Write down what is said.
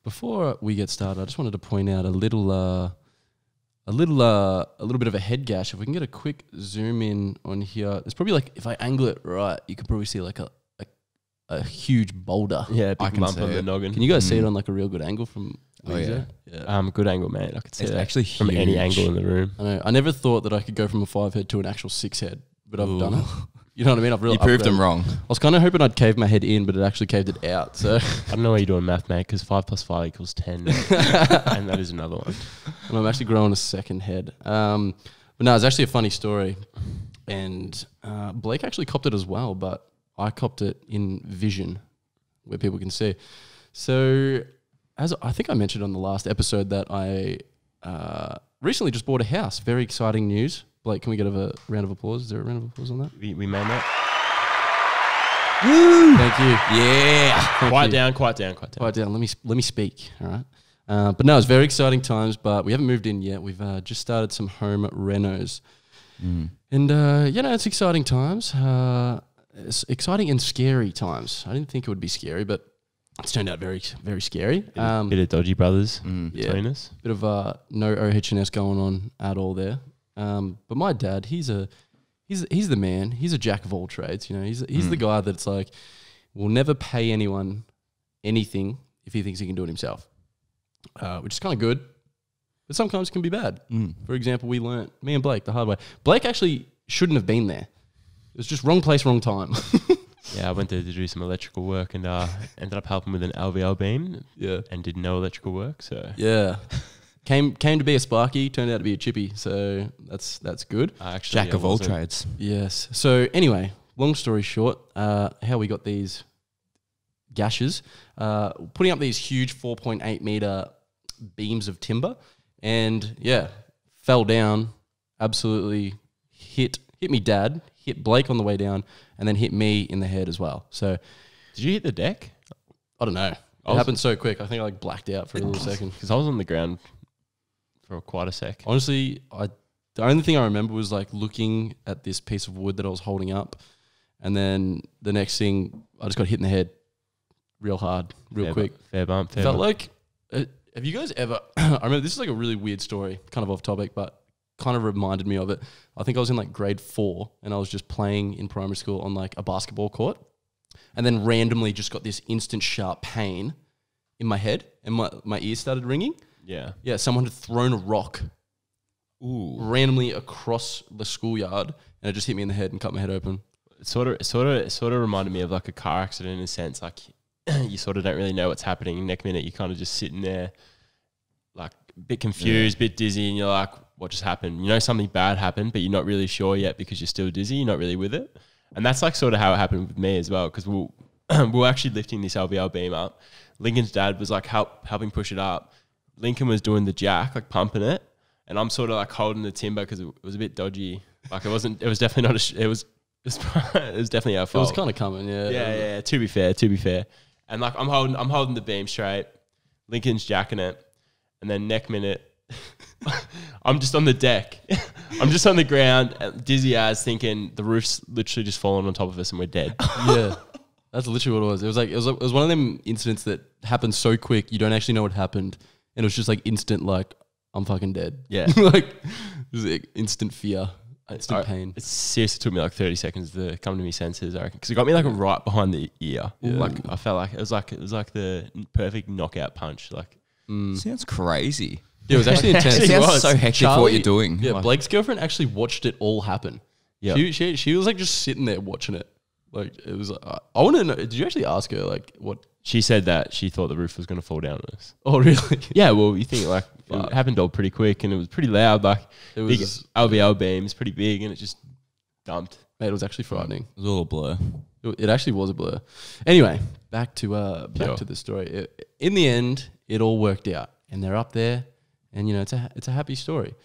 before we get started, I just wanted to point out a little bit of a head gash. If we can get a quick zoom in on here, there's probably like, if I angle it right, you could probably see like a huge boulder. Yeah, big I can lump see on the it. noggin. Can you guys see it on like a real good angle from? Oh, yeah. Good angle, mate. I could see It's that actually from any huge. angle in the room. I know. I never thought that I could go from a 5 head to an actual 6 head, but I've done it. You know what I mean? I've really You proved them upgraded. wrong. I was kind of hoping I'd cave my head in, but it actually caved it out. So I don't know why you're doing math, mate, because 5 + 5 = 10. And that is another one. and I'm actually growing a second head. But no, it's actually a funny story. And Blake actually copped it as well, but I copped it in vision, where people can see. So as I think I mentioned on the last episode that I recently just bought a house. Very exciting news. Blake, can we get a round of applause? Is there a round of applause on that? We made that. Thank you. Yeah. Thank Quiet you. down. Quiet down. Let me speak. All right. But no, it's very exciting times. But we haven't moved in yet. We've just started some home renos, and it's exciting times. It's exciting and scary times. I didn't think it would be scary, but it's turned out very, very scary. Bit of dodgy brothers Yeah. between us. Bit of no OH&S going on at all there. But my dad, he's the man. He's a jack of all trades. You know, he's the guy that's like, will never pay anyone anything if he thinks he can do it himself, which is kind of good, but sometimes can be bad. For example, we learnt, me and Blake, the hard way. Blake actually shouldn't have been there. It was just wrong place, wrong time. Yeah, I went there to do some electrical work and ended up helping with an LVL beam. Yeah. And did no electrical work. So Yeah. Came to be a Sparky, turned out to be a Chippy. So that's good. actually, Jack of all trades. Yes. So anyway, long story short, how we got these gashes, putting up these huge 4.8 meter beams of timber, and fell down, absolutely hit me dad, hit Blake on the way down, and then hit me in the head as well. So Did you hit the deck? I don't know. It happened so quick. I think I like blacked out for a little second. Because I was on the ground for quite a sec. Honestly, the only thing I remember was like looking at this piece of wood that I was holding up, and then the next thing, I just got hit in the head real hard, real quick. Fair bump. Felt like, have you guys ever, I remember this is like a really weird story, kind of off topic, but kind of reminded me of it. I think I was in like grade 4 and I was just playing in primary school on like a basketball court, and then randomly just got this instant sharp pain in my head and my ears started ringing. Yeah. Yeah, someone had thrown a rock Ooh. randomly across the schoolyard, and it just hit me in the head and cut my head open. It sort of reminded me of like a car accident in a sense. Like you sort of don't really know what's happening. Next minute you're kind of just sitting there, like a bit confused, bit dizzy, and you're like, "What just happened?" You know something bad happened, but you're not really sure yet because you're still dizzy. You're not really with it, and that's like sort of how it happened with me as well. Because we were actually lifting this LVL beam up. Lincoln's dad was like helping push it up. Lincoln was doing the jack, like pumping it, and I'm sort of like holding the timber because it was a bit dodgy. Like it wasn't. It was definitely not. It was definitely our It fault. was kind of coming, yeah. Yeah. To be fair, and like I'm holding the beam straight. Lincoln's jacking it, and then next minute, I'm just on the deck. I'm just on the ground, dizzy as, thinking the roof's literally just fallen on top of us and we're dead. Yeah. That's literally what it was. It was one of them incidents that happened so quick you don't actually know what happened, and it was just like instant, like I'm fucking dead. Yeah. Like it was like instant fear, instant pain. It seriously took me like 30 seconds to come to me senses, I reckon, because it got me like right behind the ear. Yeah. Like I felt like it was like the perfect knockout punch. Like Sounds crazy. Yeah, it was actually intense. It sounds so hectic for what you're doing. Yeah, Like, Blake's girlfriend actually watched it all happen. Yeah. She was like just sitting there watching it. Like it was. I want to know. Did you actually ask her like what? she said that she thought the roof was going to fall down on us. Oh really? Yeah, well, you think like it happened all pretty quick and it was pretty loud. Like It big was. LVL beam is pretty big and it just dumped. Mate, it was actually frightening. it was all a blur. It actually was a blur. Anyway, back to the story. In the end, it all worked out, and they're up there, and you know it's a happy story.